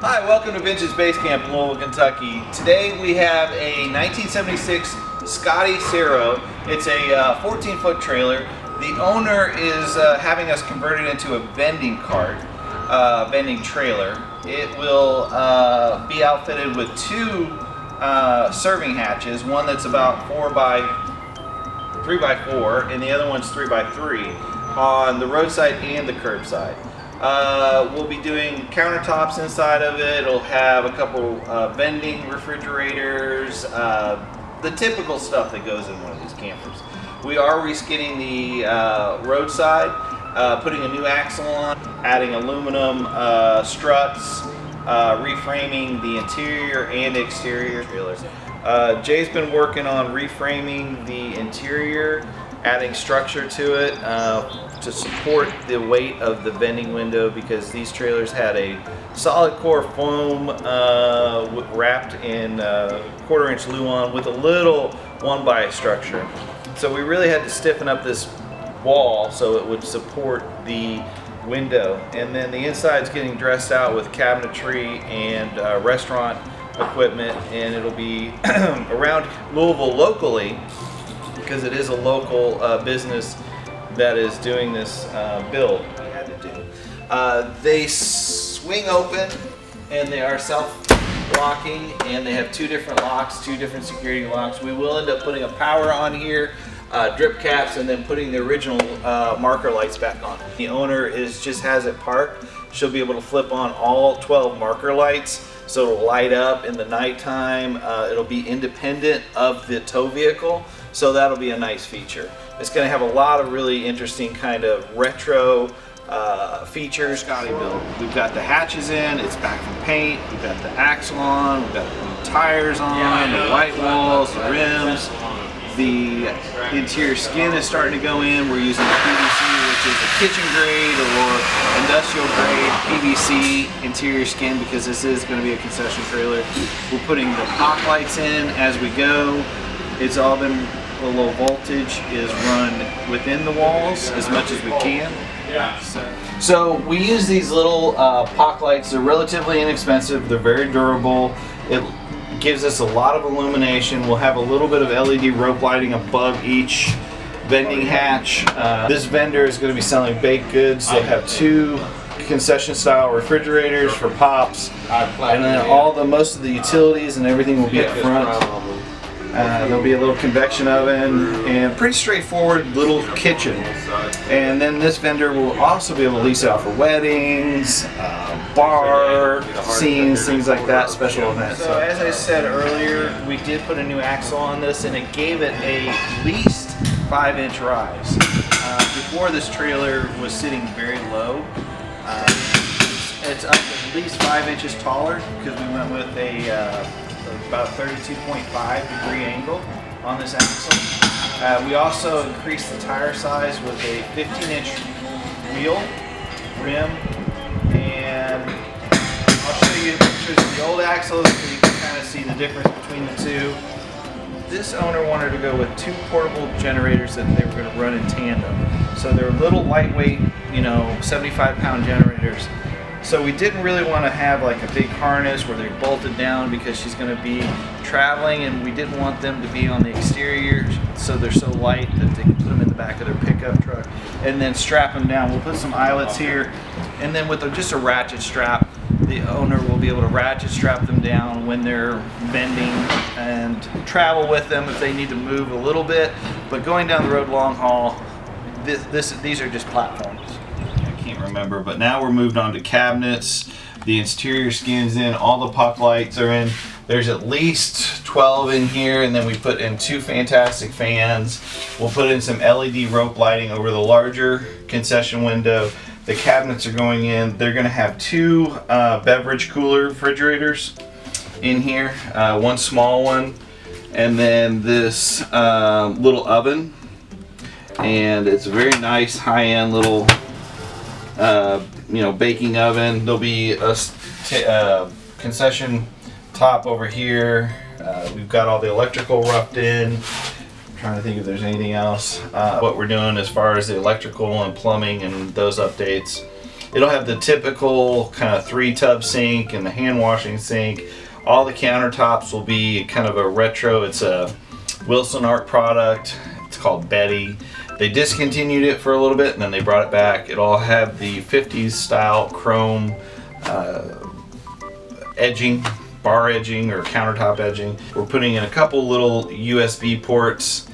Hi, welcome to Vintage Base Camp in Louisville, Kentucky. Today we have a 1976 Scotty Cero. It's a 14-foot trailer. The owner is having us convert it into a vending cart, vending trailer. It will be outfitted with two serving hatches, one that's about 3x4 and the other one's 3x3 on the roadside and the curbside. We'll be doing countertops inside of it. It'll have a couple vending refrigerators, the typical stuff that goes in one of these campers. We are reskinning the roadside, putting a new axle on, adding aluminum struts, reframing the interior and exterior trailers. Jay's been working on reframing the interior, adding structure to it to support the weight of the vending window, because these trailers had a solid core foam wrapped in 1/4 inch Luan with a little 1x structure. So we really had to stiffen up this wall so it would support the window. And then the inside's getting dressed out with cabinetry and restaurant equipment, and it'll be around Louisville locally, because it is a local business that is doing this build. They swing open and they are self-locking, and they have two different locks, two different security locks. We will end up putting a power on here, drip caps, and then putting the original marker lights back on. The owner just has it parked. She'll be able to flip on all 12 marker lights, so it'll light up in the nighttime. It'll be independent of the tow vehicle, so that'll be a nice feature. It's going to have a lot of really interesting kind of retro features. Scotty built. We've got the hatches in, it's back from paint, we've got the axle on, we've got the tires on, the white walls, the rims. The interior skin is starting to go in. We're using PVC, which is a kitchen grade or industrial grade PVC interior skin, because this is going to be a concession trailer. We're putting the pop lights in as we go. It's all been, the low voltage is run within the walls as much as we can. So we use these little POC lights. They're relatively inexpensive. They're very durable. It gives us a lot of illumination. We'll have a little bit of LED rope lighting above each vending hatch. This vendor is going to be selling baked goods. They'll have two concession style refrigerators for pops, and then most of the utilities and everything will be up front. There'll be a little convection oven and pretty straightforward little kitchen. And then this vendor will also be able to lease it out for weddings, bar scenes, things like that, special events. So as I said earlier, we did put a new axle on this, and it gave it a at least 5-inch rise. Before, this trailer was sitting very low. It's up at least 5 inches taller, because we went with about 32.5 degree angle on this axle. We also increased the tire size with a 15-inch wheel rim, and I'll show you pictures of the old axles so you can kind of see the difference between the two. This owner wanted to go with two portable generators that they were going to run in tandem. So they're little lightweight, 75-pound generators. So we didn't really want to have like a big harness where they're bolted down, because she's going to be traveling, and we didn't want them to be on the exterior, so they're so light that they can put them in the back of their pickup truck and then strap them down. We'll put some eyelets here, and then with just a ratchet strap, the owner will be able to ratchet strap them down when they're vending and travel with them if they need to move a little bit. But going down the road long haul, these are just platforms. Remember, but now we're moved on to cabinets. The interior skin's in, all the puck lights are in. There's at least 12 in here, and then we put in two fantastic fans. We'll put in some LED rope lighting over the larger concession window. The cabinets are going in. They're going to have two beverage cooler refrigerators in here, one small one, and then this little oven. And it's a very nice high-end little baking oven. There'll be a concession top over here. We've got all the electrical roughed in. I'm trying to think if there's anything else. What we're doing as far as the electrical and plumbing and those updates It'll have the typical kind of 3-tub sink and the hand washing sink. All the countertops will be kind of a retro. It's a Wilson Art product. It's called Betty. They discontinued it for a little bit and then they brought it back. It'll have the 50s style chrome edging, bar edging or countertop edging. We're putting in a couple little USB ports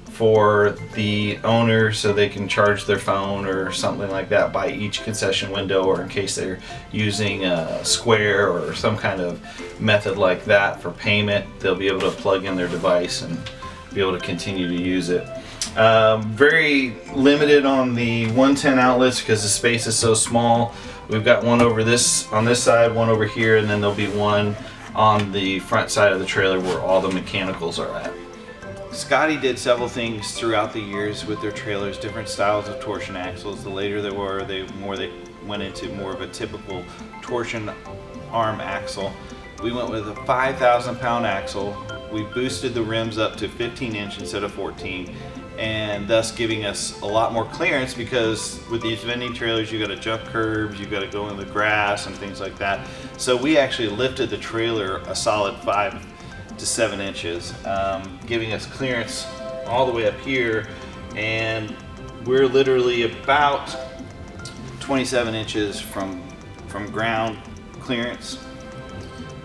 for the owner so they can charge their phone or something like that by each concession window, or in case they're using a Square or some kind of method like that for payment, they'll be able to plug in their device and be able to continue to use it. Very limited on the 110 outlets because the space is so small. We've got one over on this side, one over here, and then there'll be one on the front side of the trailer where all the mechanicals are at. Scotty did several things throughout the years with their trailers, different styles of torsion axles. The later they were, they went into more of a typical torsion arm axle. We went with a 5,000 pound axle. We boosted the rims up to 15 inch instead of 14, and thus giving us a lot more clearance, because with these vending trailers you got to jump curbs, you got to go in the grass and things like that. So we actually lifted the trailer a solid 5 to 7 inches, giving us clearance all the way up here, and we're literally about 27 inches from ground clearance.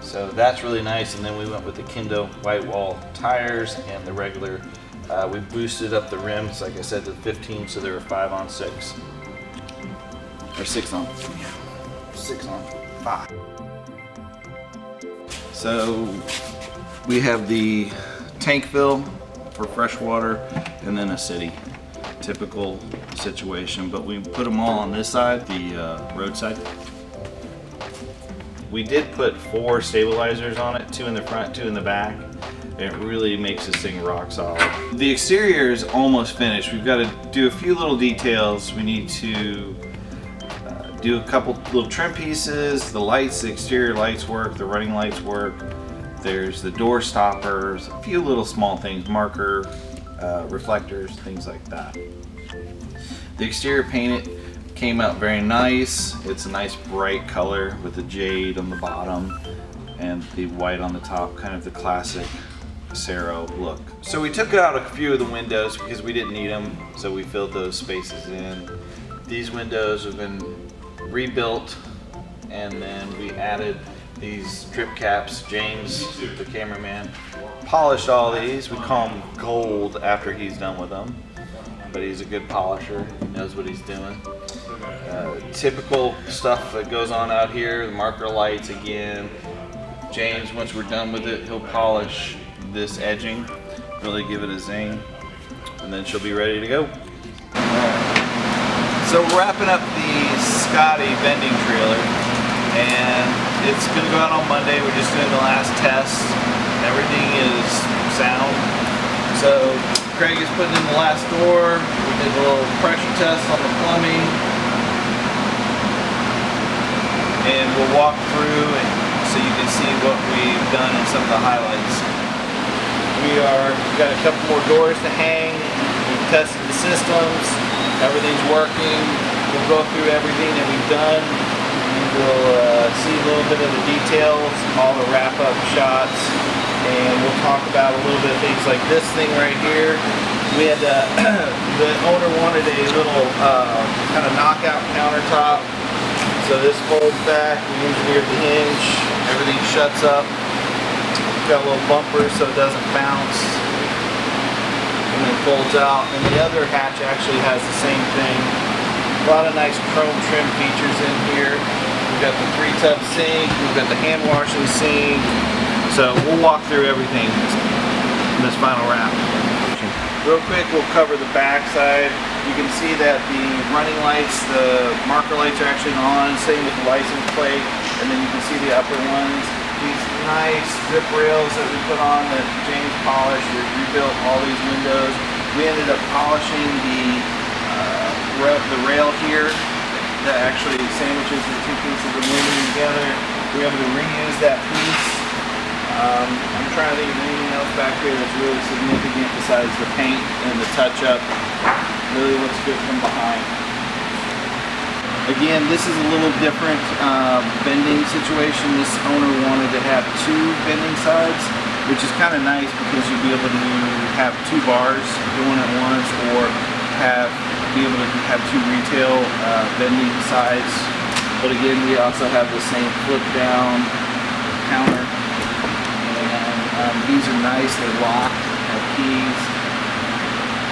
So that's really nice. And then we went with the Kendo white wall tires and the regular. We boosted up the rims, like I said, to 15, so they were 5 on 6, or 6 on 5. So we have the tank fill for fresh water and then a city. Typical situation, but we put them all on this side, the roadside. We did put 4 stabilizers on it, 2 in the front, 2 in the back. It really makes this thing rock solid. The exterior is almost finished. We've got to do a few little details. We need to do a couple little trim pieces. The lights, the exterior lights work, the running lights work. There's the door stoppers, a few little small things, marker, reflectors, things like that. The exterior painted came out very nice. It's a nice bright color with the jade on the bottom and the white on the top, kind of the classic Cero look. So we took out a few of the windows because we didn't need them, so we filled those spaces in. These windows have been rebuilt, and then we added these drip caps. James, the cameraman, polished all these. We call him gold after he's done with them, but he's a good polisher. He knows what he's doing. Typical stuff that goes on out here, the marker lights again. James, once we're done with it, he'll polish this edging, really give it a zing, and then she'll be ready to go. So we're wrapping up the Scotty vending trailer, and it's going to go out on Monday. We're just doing the last test. Everything is sound. So Craig is putting in the last door. We did a little pressure test on the plumbing, and we'll walk through and so you can see what we've done in some of the highlights. We've got a couple more doors to hang. We've tested the systems. Everything's working. We'll go through everything that we've done. We'll see a little bit of the details, all the wrap-up shots, and we'll talk about a little bit of things like this thing right here. We had the owner wanted a little kind of knockout countertop. So this folds back, we engineered the hinge, everything shuts up. Got a little bumper so it doesn't bounce, and then folds out. And the other hatch actually has the same thing. A lot of nice chrome trim features in here. We've got the 3-tub sink, we've got the hand washing sink. So we'll walk through everything in this final wrap. Real quick, we'll cover the back side. You can see that the running lights, the marker lights are actually on, same with the license plate, and then you can see the upper ones. These nice drip rails that we put on that James polished. We rebuilt all these windows. We ended up polishing the rail here that actually sandwiches the 2 pieces of window together. We were able to reuse that piece. I'm trying to think of anything else back here that's really significant besides the paint and the touch-up. Really looks good from behind. Again, this is a little different vending situation. This owner wanted to have 2 vending sides, which is kind of nice because you'll be able to have 2 bars going at once, or be able to have 2 retail vending sides. But again, we also have the same flip down counter, and these are nice. They're locked, have keys.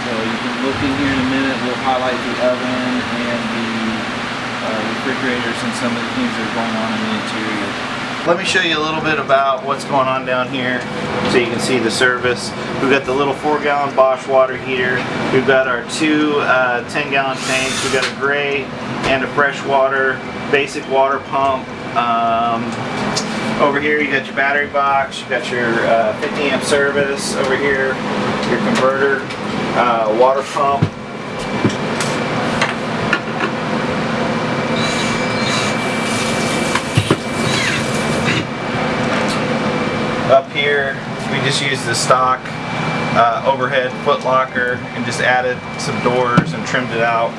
So you can look in here in a minute. We'll highlight the oven and the refrigerators and some of the things that are going on in the interior. Let me show you a little bit about what's going on down here so you can see the service. We've got the little 4-gallon Bosch water heater. We've got our 2 10-gallon tanks. We've got a gray and a fresh water basic water pump. Over here you got your battery box, you got your 50 amp service over here, your converter, water pump. Up here we just used the stock overhead foot locker and just added some doors and trimmed it out.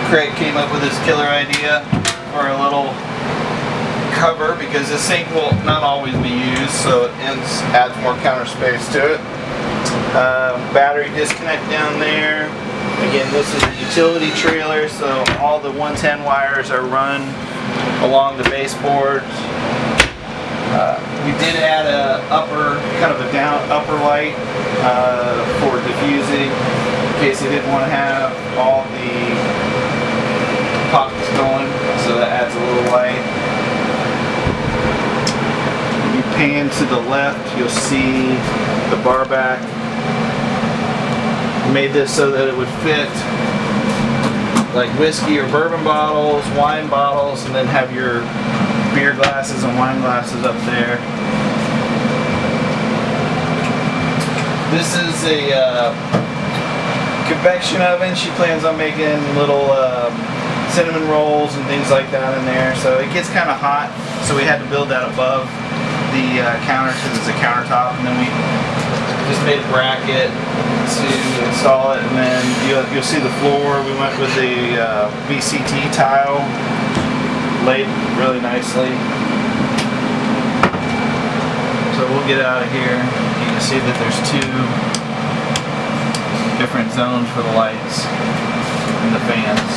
Craig came up with this killer idea for a little cover because the sink will not always be used, so it adds more counter space to it. Battery disconnect down there. Again, this is a utility trailer, so all the 110 wires are run along the baseboards. We did add a kind of a down upper light for diffusing, in case you didn't want to have all the pockets going, so that adds a little light. When you pan to the left, you'll see the bar back. We made this so that it would fit like whiskey or bourbon bottles, wine bottles, and then have your beer glasses and wine glasses up there. This is a convection oven. She plans on making little cinnamon rolls and things like that in there. So it gets kind of hot, so we had to build that above the counter because it's a countertop, and then we just made a bracket to install it, and then you'll see the floor. We went with the VCT tile, laid really nicely. So we'll get out of here. You can see that there's 2 different zones for the lights and the fans.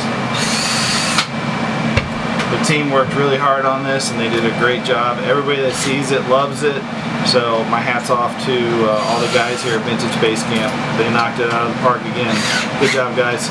The team worked really hard on this and they did a great job. Everybody that sees it loves it. So my hat's off to all the guys here at Vintage Base Camp. They knocked it out of the park again. Good job, guys.